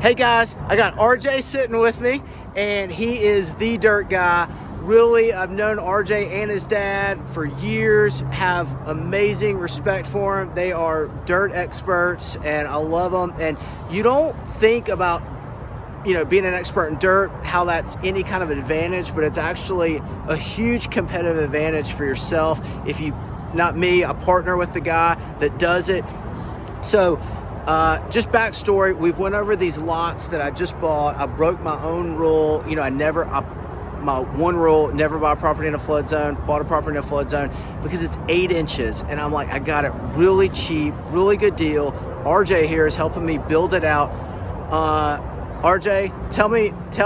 Hey guys, I got RJ sitting with me, and he is the dirt guy. Really, I've known RJ and his dad for years, have amazing respect for him. They are dirt experts, and I love them. And you don't think about, being an expert in dirt, how that's any kind of advantage, but it's actually a huge competitive advantage for yourself. If you, not me, I partner with the guy that does it. So, just backstory, we've went over these lots that I just bought. I broke my own rule. My one rule, never buy a property in a flood zone. Bought a property in a flood zone because it's 8 inches. And I'm like, I got it really cheap, really good deal. RJ here is helping me build it out. RJ, tell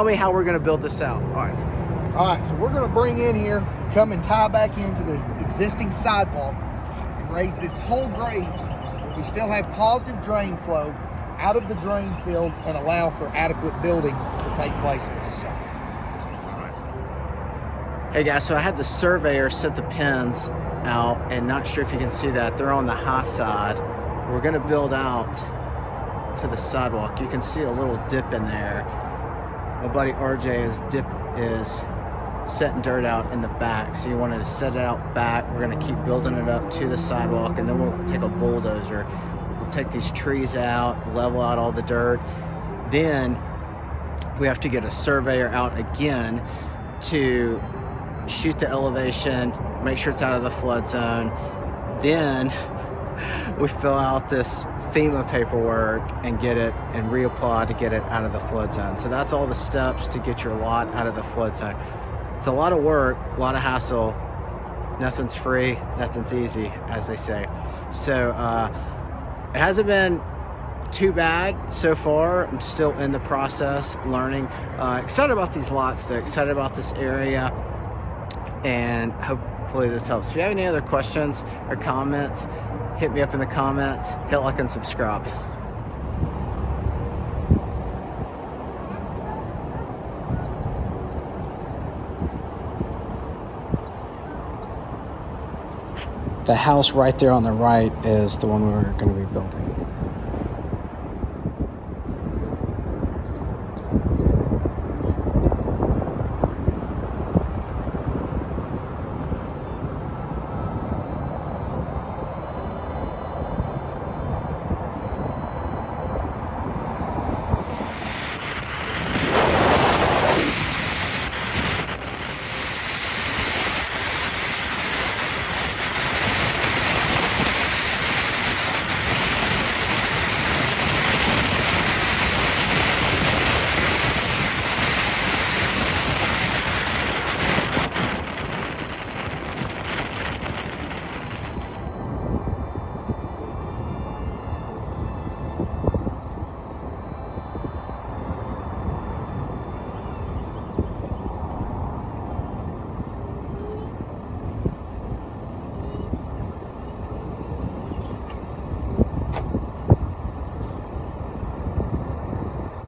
me how we're gonna build this out. All right, so we're gonna bring in here, come and tie back into the existing sidewalk, and raise this whole grade. We still have positive drain flow out of the drain field and allow for adequate building to take place on this side. Hey guys, so I had the surveyor set the pins out, and not sure if you can see that, they're on the high side. We're gonna build out to the sidewalk. You can see a little dip in there. My buddy RJ is setting dirt out in the back, so you wanted to set it out back. We're gonna keep building it up to the sidewalk, and then we'll take a bulldozer. We'll take these trees out, level out all the dirt. Then we have to get a surveyor out again to shoot the elevation, make sure it's out of the flood zone. Then we fill out this FEMA paperwork and get it and reapply to get it out of the flood zone. So that's all the steps to get your lot out of the flood zone. It's a lot of work, a lot of hassle. Nothing's free, nothing's easy, as they say. So it hasn't been too bad so far. I'm still in the process, learning. Excited about these lots though, excited about this area, and hopefully this helps. If you have any other questions or comments, hit me up in the comments, hit like and subscribe. The house right there on the right is the one we're going to be building.